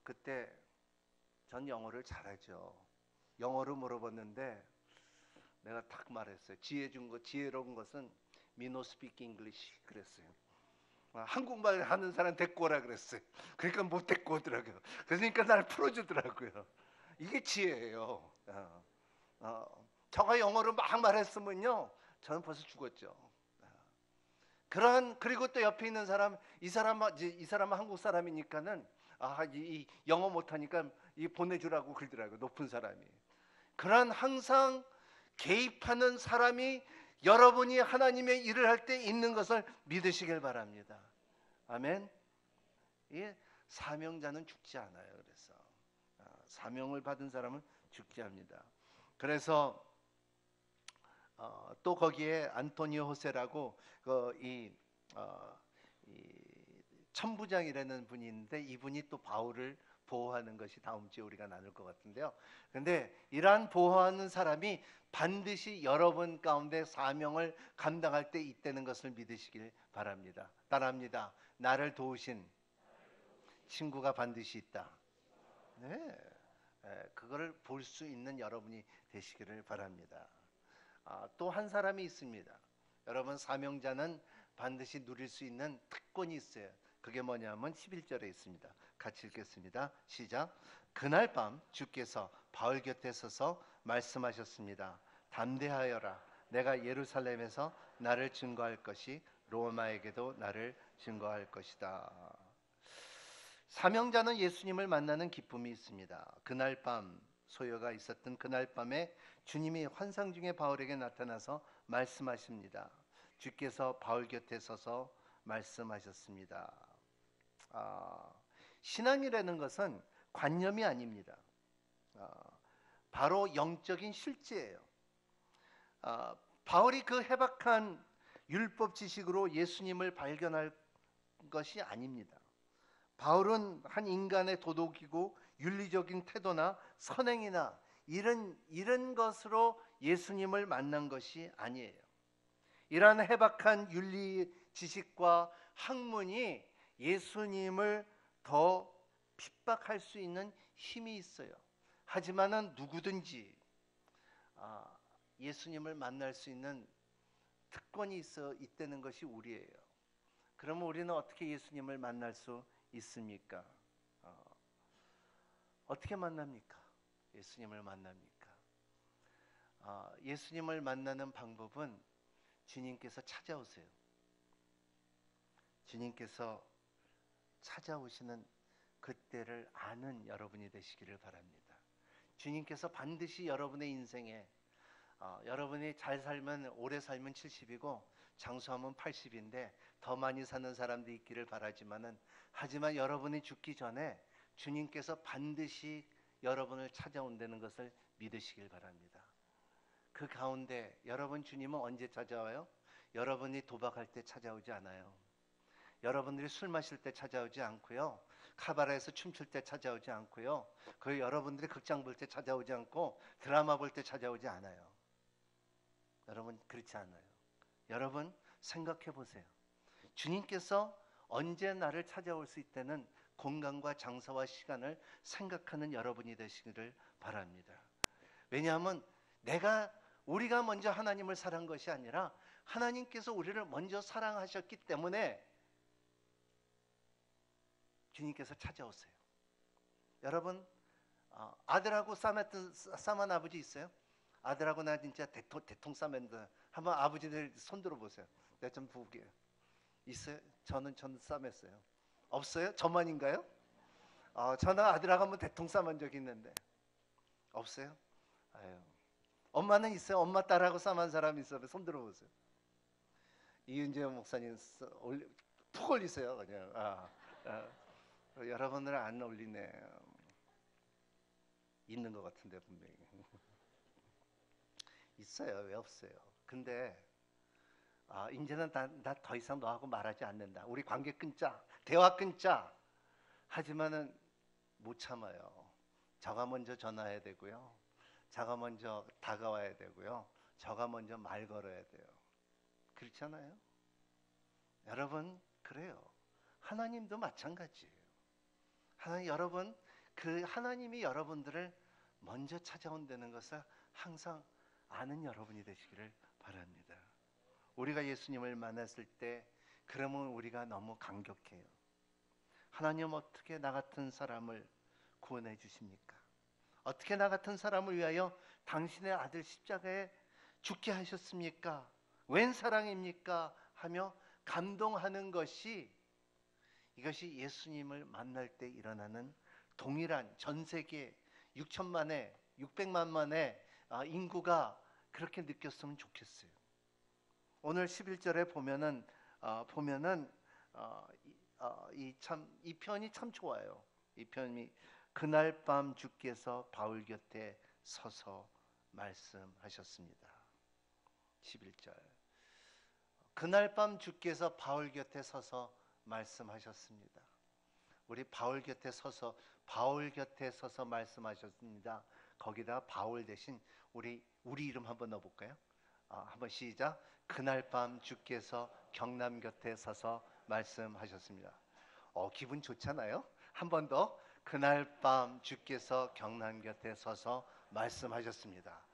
그때 전 영어를 잘하죠. 영어로 물어봤는데 내가 딱 말했어요. 지혜로운 것은 Me no speak English 그랬어요. 한국말 하는 사람 데리고 오라 그랬어요. 그러니까 못 데리고 오더라고요. 그러니까 날 풀어주더라고요. 이게 지혜예요. 저가 영어로 막 말했으면요, 저는 벌써 죽었죠. 그리고 또 옆에 있는 사람, 이 사람은 한국 사람이니까는 이 영어 못하니까 이 보내주라고 그러더라고요. 높은 사람이. 그런 항상 개입하는 사람이 여러분이 하나님의 일을 할 때 있는 것을 믿으시길 바랍니다. 아멘. 사명자는 죽지 않아요. 그래서 사명을 받은 사람은 죽지 않습니다. 그래서 또 거기에 안토니오 호세라고 이 천부장이라는 분이 있는데, 이분이 또 바울을 보호하는 것이 다음 주에 우리가 나눌 것 같은데요. 그런데 이러한 보호하는 사람이 반드시 여러분 가운데 사명을 감당할 때 있다는 것을 믿으시길 바랍니다. 따라합니다. 나를 도우신 친구가 반드시 있다. 네, 그거를 볼 수 있는 여러분이 되시기를 바랍니다. 또 한 사람이 있습니다. 여러분, 사명자는 반드시 누릴 수 있는 특권이 있어요. 그게 뭐냐면 11절에 있습니다. 같이 읽겠습니다. 시작. 그날 밤 주께서 바울 곁에 서서 말씀하셨습니다. 담대하여라. 내가 예루살렘에서 나를 증거할 것이 로마에게도 나를 증거할 것이다. 사명자는 예수님을 만나는 기쁨이 있습니다. 그날 밤, 소요가 있었던 그날 밤에 주님이 환상 중에 바울에게 나타나서 말씀하십니다. 주께서 바울 곁에 서서 말씀하셨습니다. 신앙이라는 것은 관념이 아닙니다. 바로 영적인 실제예요. 바울이 그 해박한 율법 지식으로 예수님을 발견할 것이 아닙니다. 바울은 한 인간의 도덕이고 윤리적인 태도나 선행이나 이런 것으로 예수님을 만난 것이 아니에요. 이러한 해박한 윤리 지식과 학문이 예수님을 더 핍박할 수 있는 힘이 있어요. 하지만은 누구든지 예수님을 만날 수 있는 특권이 있다는 것이 우리예요. 그러면 우리는 어떻게 예수님을 만날 수 있습니까? 어떻게 만납니까? 예수님을 만납니까? 예수님을 만나는 방법은 주님께서 찾아오세요. 주님께서 찾아오시는 그때를 아는 여러분이 되시기를 바랍니다. 주님께서 반드시 여러분의 인생에 여러분이 잘 살면, 오래 살면 70이고 장수하면 80인데 더 많이 사는 사람도 있기를 바라지만은, 하지만 여러분이 죽기 전에 주님께서 반드시 여러분을 찾아온다는 것을 믿으시길 바랍니다. 그 가운데 여러분 주님은 언제 찾아와요? 여러분이 도박할 때 찾아오지 않아요. 여러분들이 술 마실 때 찾아오지 않고요. 카바레에서 춤출 때 찾아오지 않고요. 그 여러분들이 극장 볼 때 찾아오지 않고 드라마 볼 때 찾아오지 않아요. 여러분 그렇지 않아요. 여러분 생각해 보세요. 주님께서 언제 나를 찾아올 수 있다는 공간과 장소와 시간을 생각하는 여러분이 되시기를 바랍니다. 왜냐하면 우리가 먼저 하나님을 사랑한 것이 아니라 하나님께서 우리를 먼저 사랑하셨기 때문에 주님께서 찾아오세요. 여러분, 아들하고 싸만 아버지 있어요? 아들하고 나 진짜 대통 싸맨다. 한번 아버지들 손 들어보세요. 내가 좀 보게요. 있어요? 저는 싸맸어요. 없어요? 저만인가요? 저는 아들하고 한번 대통 싸맨 적이 있는데 없어요? 아유. 엄마는 있어요? 엄마 딸하고 싸맨 사람 있어요? 손 들어보세요. 이은재 목사님 푹 올리세요. 그냥 여러분들 안 올리네. 있는 것 같은데 분명히 있어요. 왜 없어요? 근데 이제는 나 더 이상 너하고 말하지 않는다. 우리 관계 끊자. 대화 끊자. 하지만은 못 참아요. 저가 먼저 전화해야 되고요. 저가 먼저 다가와야 되고요. 저가 먼저 말 걸어야 돼요. 그렇잖아요? 여러분, 그래요. 하나님도 마찬가지예요. 여러분, 하나님이 여러분들을 먼저 찾아온다는 것을 항상 아는 여러분이 되시기를 바랍니다. 우리가 예수님을 만났을 때 그러면 우리가 너무 감격해요. 하나님, 어떻게 나 같은 사람을 구원해 주십니까? 어떻게 나 같은 사람을 위하여 당신의 아들 십자가에 죽게 하셨습니까? 웬 사랑입니까? 하며 감동하는 것이, 이것이 예수님을 만날 때 일어나는 동일한 전 세계 600만만의 인구가 그렇게 느꼈으면 좋겠어요. 오늘 11절에 보면은 이 편이 참 좋아요. 이 편이 그날 밤 주께서 바울 곁에 서서 말씀하셨습니다. 11절. 그날 밤 주께서 바울 곁에 서서 말씀하셨습니다. 우리 바울 곁에 서서 말씀하셨습니다. 거기다 바울 대신 우리 이름 한번 넣어볼까요? 한번 시작. 그날 밤 주께서 경남 곁에 서서 말씀하셨습니다. 기분 좋잖아요. 한 번 더. 그날 밤 주께서 경남 곁에 서서 말씀하셨습니다.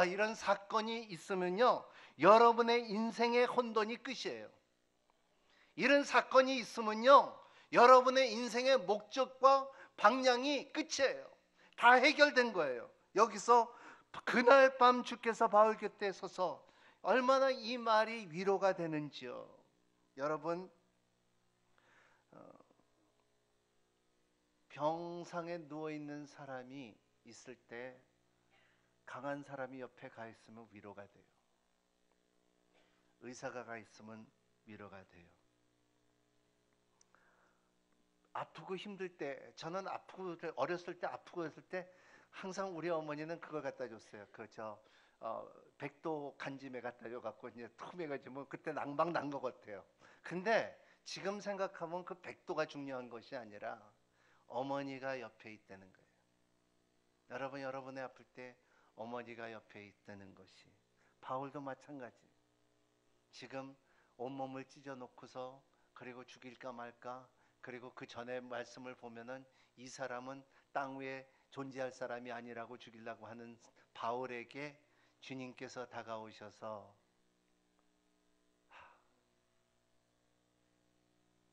이런 사건이 있으면요, 여러분의 인생의 혼돈이 끝이에요. 이런 사건이 있으면요, 여러분의 인생의 목적과 방향이 끝이에요. 다 해결된 거예요. 여기서 그날 밤 주께서 바울 곁에 서서, 얼마나 이 말이 위로가 되는지요. 여러분, 병상에 누워있는 사람이 있을 때 강한 사람이 옆에 가 있으면 위로가 돼요. 의사가 가 있으면 위로가 돼요. 아프고 힘들 때, 저는 어렸을 때 아프고 했을 때 항상 우리 어머니는 그걸 갖다 줬어요. 백도 간짐에 갖다 줘갖고 이제 툼해가지고 그때 낭방 난 것 같아요. 근데 지금 생각하면 그 백도가 중요한 것이 아니라 어머니가 옆에 있다는 거예요. 여러분, 여러분의 아플 때 어머니가 옆에 있다는 것이, 바울도 마찬가지. 지금 온몸을 찢어놓고서 그리고 죽일까 말까, 그리고 그 전에 말씀을 보면은 이 사람은 땅 위에 존재할 사람이 아니라고 죽이려고 하는 바울에게 주님께서 다가오셔서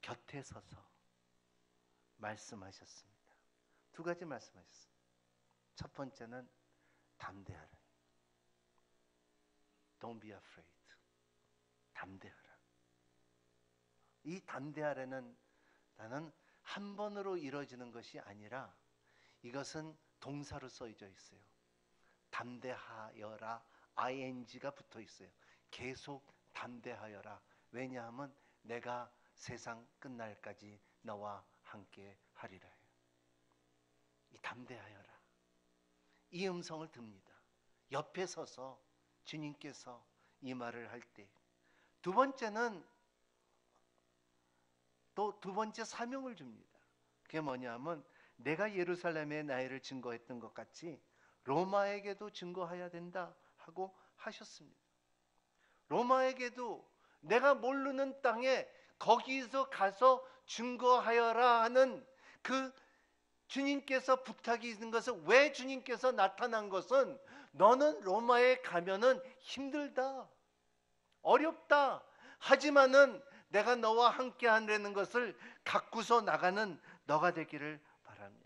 곁에 서서 말씀하셨습니다. 두 가지 말씀하셨어요. 첫 번째는 담대하라. Don't be afraid. 담대하라. 이 담대하라는 나는 한 번으로 이루어지는 것이 아니라 이것은 동사로 써져 있어요. 담대하여라. ing가 붙어 있어요. 계속 담대하여라. 왜냐하면 내가 세상 끝날까지 너와 함께 하리라. 이 담대하여라. 이 음성을 듭니다. 옆에 서서 주님께서 이 말을 할 때. 두 번째는 또 두 번째 사명을 줍니다. 그게 뭐냐면 내가 예루살렘에 나이를 증거했던 것 같이 로마에게도 증거해야 된다 하고 하셨습니다. 로마에게도 내가 모르는 땅에 거기서 가서 증거하여라 하는 그 주님께서 부탁이 있는 것은, 왜 주님께서 나타난 것은, 너는 로마에 가면은 힘들다, 어렵다, 하지만은 내가 너와 함께 하는 것을 갖고서 나가는 너가 되기를 바랍니다.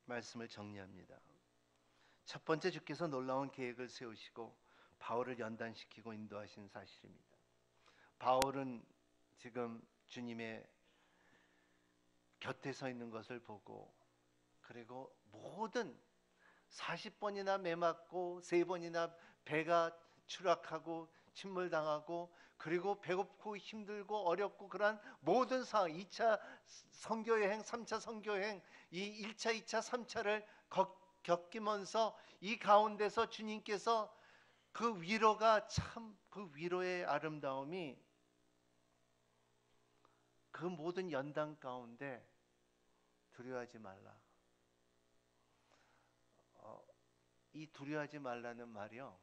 말씀을 정리합니다. 첫 번째, 주께서 놀라운 계획을 세우시고 바울을 연단시키고 인도하신 사실입니다. 바울은 지금 주님의 곁에 서 있는 것을 보고, 그리고 모든 40번이나 매맞고 3번이나 배가 추락하고 침몰당하고, 그리고 배고프고 힘들고 어렵고 그러한 모든 상황, 2차 선교여행, 3차 선교여행, 이 1차, 2차, 3차를 겪으면서 이 가운데서 주님께서 그 위로가, 참 그 위로의 아름다움이, 그 모든 연단 가운데 두려워하지 말라. 이 두려워하지 말라는 말이요,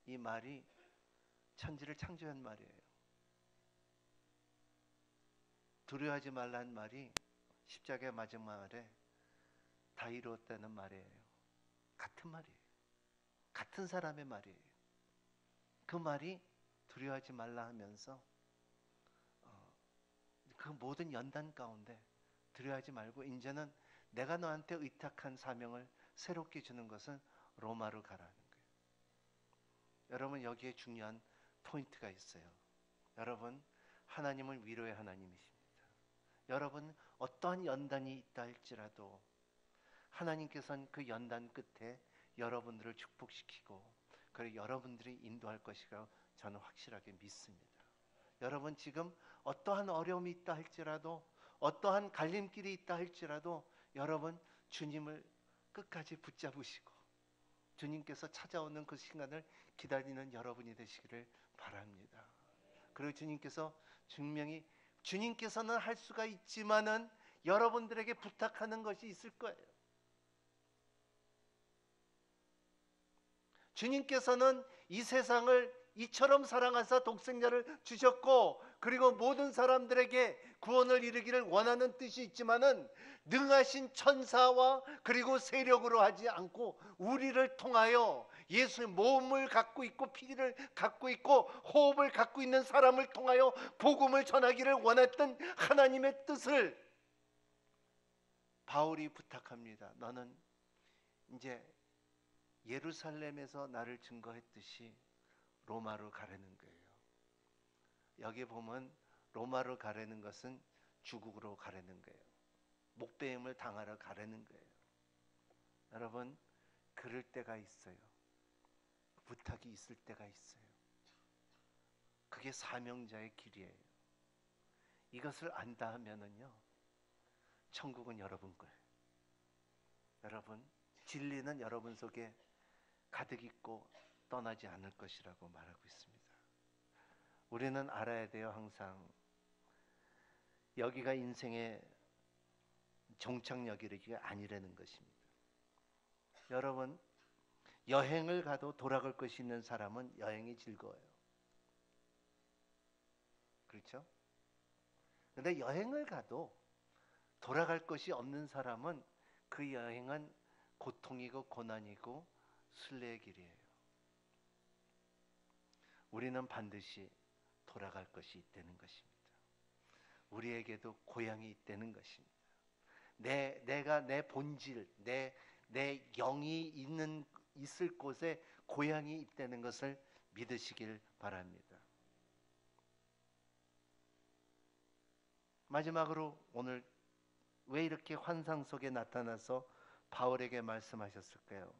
이 말이 천지를 창조한 말이에요. 두려워하지 말라는 말이 십자가의 마지막에 다 이루었다는 말이에요. 같은 말이에요. 같은 사람의 말이에요. 그 말이 두려워하지 말라 하면서 그 모든 연단 가운데 두려워하지 말고, 이제는 내가 너한테 의탁한 사명을 새롭게 주는 것은 로마로 가라는 거예요. 여러분, 여기에 중요한 포인트가 있어요. 여러분, 하나님은 위로의 하나님이십니다. 여러분, 어떠한 연단이 있다 할지라도 하나님께서는 그 연단 끝에 여러분들을 축복시키고, 그리고 여러분들이 인도할 것이라고 저는 확실하게 믿습니다. 여러분, 지금 어떠한 어려움이 있다 할지라도, 어떠한 갈림길이 있다 할지라도, 여러분 주님을 끝까지 붙잡으시고 주님께서 찾아오는 그 시간을 기다리는 여러분이 되시기를 바랍니다. 그리고 주님께서는 할 수가 있지만은 여러분들에게 부탁하는 것이 있을 거예요. 주님께서는 이 세상을 이처럼 사랑하사 독생자를 주셨고, 그리고 모든 사람들에게 구원을 이루기를 원하는 뜻이 있지만은, 능하신 천사와 그리고 세력으로 하지 않고 우리를 통하여, 예수의 몸을 갖고 있고 피를 갖고 있고 호흡을 갖고 있는 사람을 통하여 복음을 전하기를 원했던 하나님의 뜻을 바울이 부탁합니다. 너는 이제 예루살렘에서 나를 증거했듯이 로마로 가라는 거예요. 여기 보면 로마로 가라는 것은 주국으로 가라는 거예요. 목배임을 당하러 가라는 거예요. 여러분, 그럴 때가 있어요. 부탁이 있을 때가 있어요. 그게 사명자의 길이에요. 이것을 안다 하면은요, 천국은 여러분 거예요. 여러분, 진리는 여러분 속에 가득 있고 떠나지 않을 것이라고 말하고 있습니다. 우리는 알아야 돼요. 항상 여기가 인생의 종착역이가 아니라는 것입니다. 여러분, 여행을 가도 돌아갈 것이 있는 사람은 여행이 즐거워요. 그렇죠? 근데 여행을 가도 돌아갈 것이 없는 사람은 그 여행은 고통이고 고난이고 순례의 길이에요. 우리는 반드시 돌아갈 것이 있다는 것입니다. 우리에게도 고향이 있다는 것입니다. 내가 내 본질, 내 영이 있을 곳에 고향이 있다는 것을 믿으시길 바랍니다. 마지막으로 오늘 왜 이렇게 환상 속에 나타나서 바울에게 말씀하셨을까요?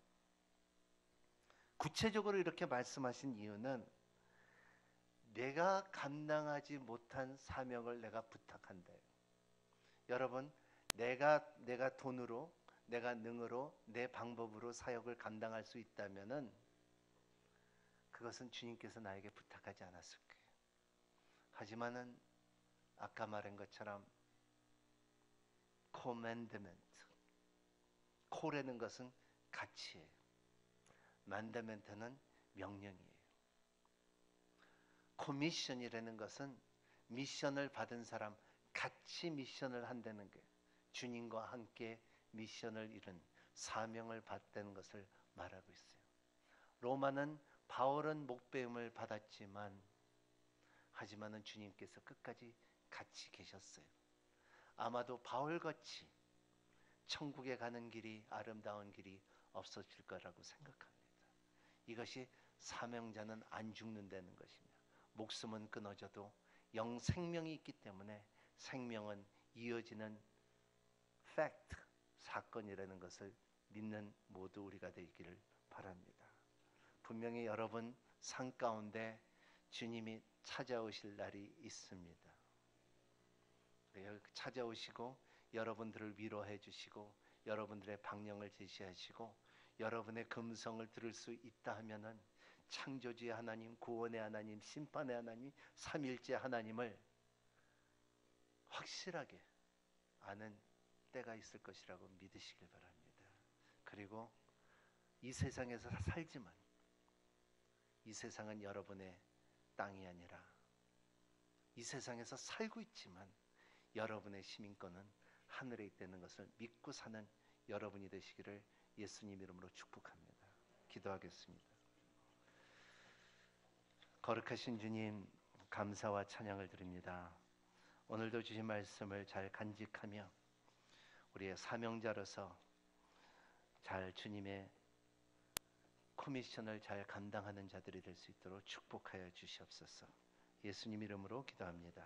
구체적으로 이렇게 말씀하신 이유는 내가 감당하지 못한 사명을 내가 부탁한대요. 여러분, 내가 돈으로, 내가 능으로, 내 방법으로 사역을 감당할 수 있다면은 그것은 주님께서 나에게 부탁하지 않았을 거예요. 하지만은 아까 말한 것처럼 commandment, 콜라는 것은 가치예요. 만다멘트는 명령이에요. 코미션이라는 것은 미션을 받은 사람 같이 미션을 한다는 게 주님과 함께 미션을 이룬 사명을 받다는 것을 말하고 있어요. 로마는 바울은 목배움을 받았지만 하지만은 주님께서 끝까지 같이 계셨어요. 아마도 바울같이 천국에 가는 길이 아름다운 길이 없어질 거라고 생각합니다. 이것이 사명자는 안 죽는다는 것입니다. 목숨은 끊어져도 영 생명이 있기 때문에 생명은 이어지는 fact, 사건이라는 것을 믿는 모두 우리가 되기를 바랍니다. 분명히 여러분 삶 가운데 주님이 찾아오실 날이 있습니다. 찾아오시고 여러분들을 위로해 주시고 여러분들의 방향을 제시하시고 여러분의 금성을 들을 수 있다 하면은 창조주의 하나님, 구원의 하나님, 심판의 하나님, 삼일째 하나님을 확실하게 아는 때가 있을 것이라고 믿으시길 바랍니다. 그리고 이 세상에서 살지만 이 세상은 여러분의 땅이 아니라 이 세상에서 살고 있지만 여러분의 시민권은 하늘에 있다는 것을 믿고 사는 여러분이 되시기를 예수님 이름으로 축복합니다. 기도하겠습니다. 거룩하신 주님, 감사와 찬양을 드립니다. 오늘도 주신 말씀을 잘 간직하며 우리의 사명자로서 잘 주님의 코미션을 잘 감당하는 자들이 될 수 있도록 축복하여 주시옵소서. 예수님 이름으로 기도합니다.